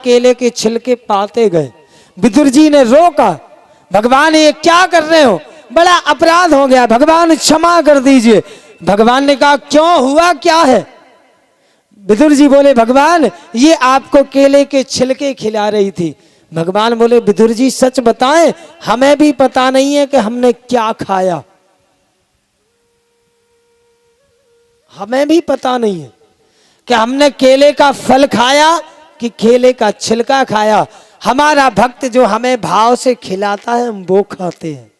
केले के छिलके पाते गए। विदुर जी ने रोका, भगवान ये क्या कर रहे हो, बड़ा अपराध हो गया, भगवान क्षमा कर दीजिए। भगवान ने कहा क्यों, हुआ क्या है? विदुर जी बोले भगवान ये आपको केले के छिलके खिला रही थी। भगवान बोले विदुर जी सच बताएं, हमें भी पता नहीं है कि हमने क्या खाया, हमें भी पता नहीं है कि हमने केले का फल खाया कि केले का छिलका खाया। हमारा भक्त जो हमें भाव से खिलाता है हम वो खाते हैं।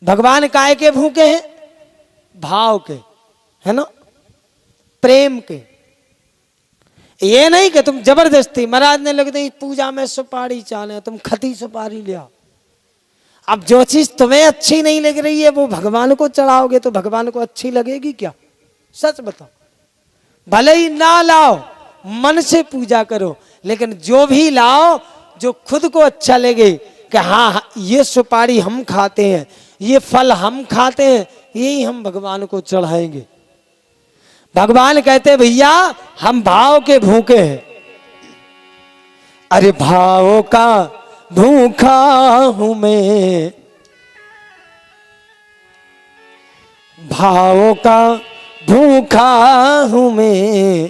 भगवान काय के भूखे हैं? भाव के, है ना, प्रेम के। ये नहीं कि तुम जबरदस्ती, महाराज ने लगते पूजा में सुपारी चाले तुम खती सुपारी ले आओ। अब जो चीज तुम्हें अच्छी नहीं लग रही है वो भगवान को चढ़ाओगे तो भगवान को अच्छी लगेगी क्या? सच बताओ। भले ही ना लाओ, मन से पूजा करो, लेकिन जो भी लाओ जो खुद को अच्छा लगे कि हाँ ये सुपारी हम खाते हैं, ये फल हम खाते हैं, यही हम भगवान को चढ़ाएंगे। भगवान कहते भैया हम भाव के भूखे हैं। अरे भाव का भूखा हूं मैं, भाव का भूखा हूं मैं,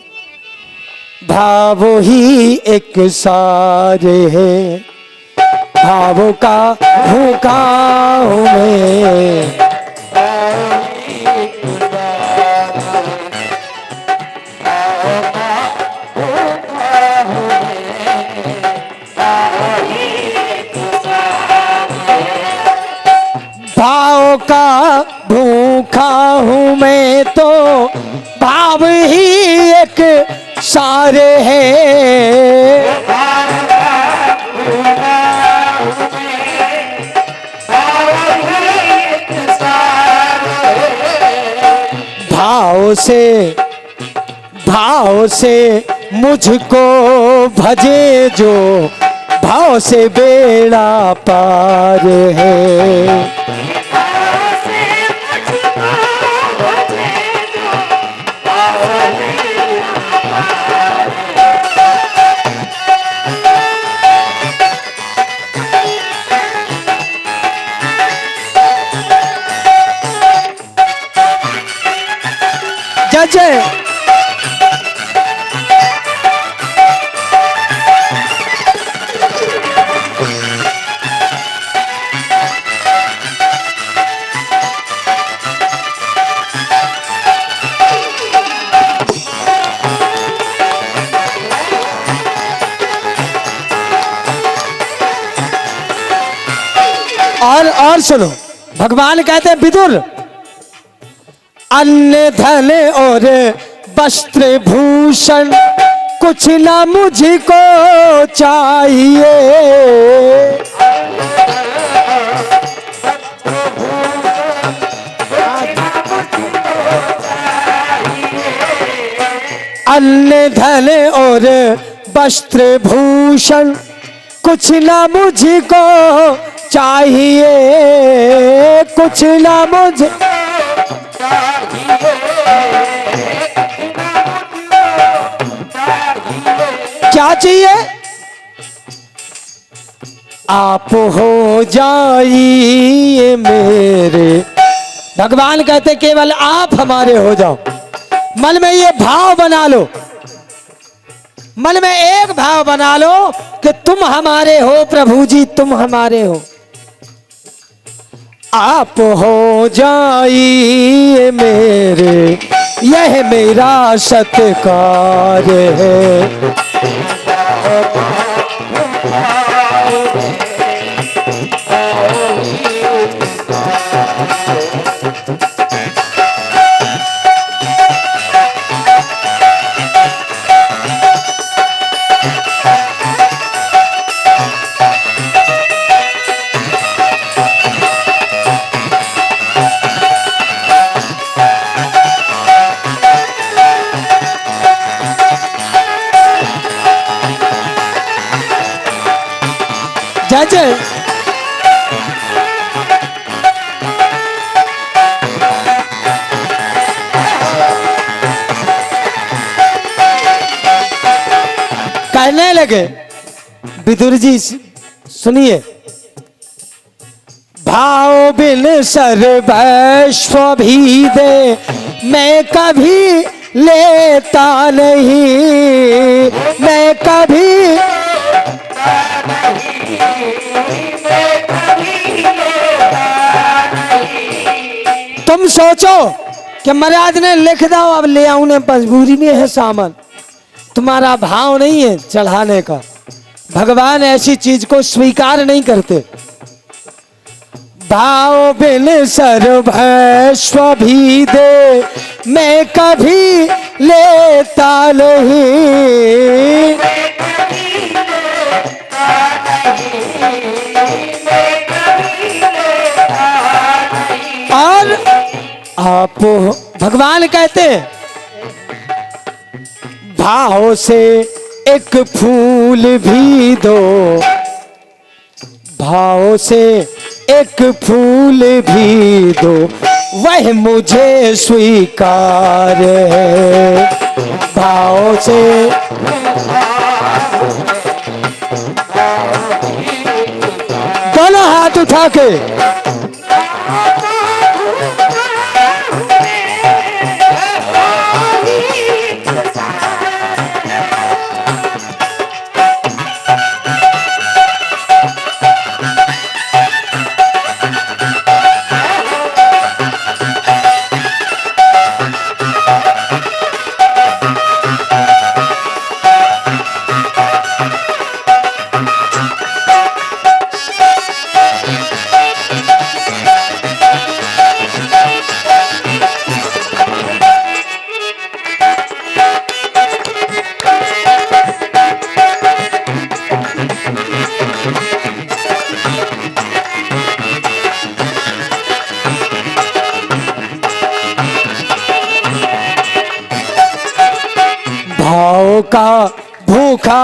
भाव ही एक सारे है, भाव का भूखा हूं मैं। भाव का भूखा हूं मैं तो भाव ही एक सारे हैं, भाव से मुझको भजे जो, भाव से बेड़ा पार है। जय और सुनो, भगवान कहते हैं विदुर अन्न धन और वस्त्र भूषण कुछ ना मुझको चाहिए, अन्न धन और वस्त्र भूषण कुछ ना मुझको चाहिए, कुछ ना मुझे क्या चाहिए? आप हो जाइए मेरे। भगवान कहते केवल आप हमारे हो जाओ। मन में ये भाव बना लो, मन में एक भाव बना लो कि तुम हमारे हो प्रभु जी, तुम हमारे हो। आप हो जाइए मेरे, यह मेरा सत्कार है। जय कहने लगे विदुर जी, सुनिए, भाव बिन सर्वस्व भी दे मैं कभी लेता नहीं, मैं कभी तुम सोचो कि महाराज ने लिख दो अब ले आऊं, ने मजबूरी में है सामान, तुम्हारा भाव नहीं है चढ़ाने का। भगवान ऐसी चीज को स्वीकार नहीं करते। भाव बिन सर्वस्व भी दे मैं कभी लेता नहीं, और आप भगवान कहते हैं भाव से एक फूल भी दो, भाव से एक फूल भी दो वह मुझे स्वीकार है। भाव से दोनों हाथ उठा के भाव का भूखा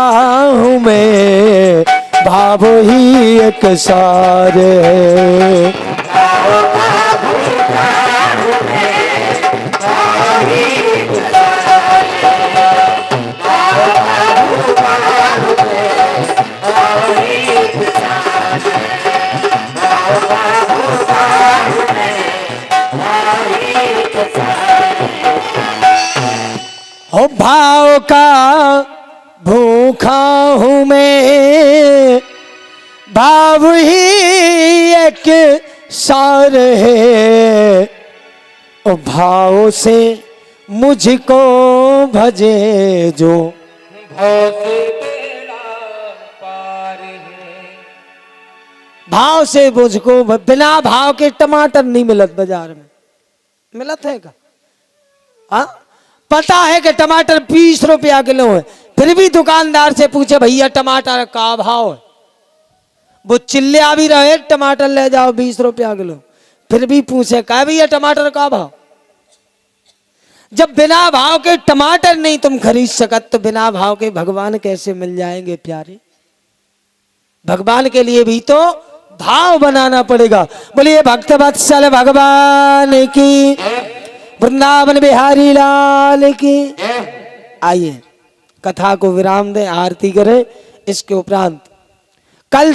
हूँ मैं, भाव ही एक सार है। हो भाव का भूखा हूँ मैं, भाव ही एक सार है। ओ भाव से मुझको भजे जो भाव से मुझको, बिना भाव के टमाटर नहीं मिलत बाजार में, मिलत है का? हाँ, पता है कि टमाटर 20 रुपया किलो है, फिर भी दुकानदार से पूछे भैया टमाटर का भाव है, वो चिल्ला भी रहे टमाटर ले जाओ 20 रुपया किलो, फिर भी पूछे का भैया टमाटर का भाव। जब बिना भाव के टमाटर नहीं तुम खरीद सकत तो बिना भाव के भगवान कैसे मिल जाएंगे प्यारे? भगवान के लिए भी तो भाव बनाना पड़ेगा। बोलिए भक्त वत्सल भगवान की, वृंदावन बिहारी लाल की। आइए कथा को विराम दें, आरती करें, इसके उपरांत कल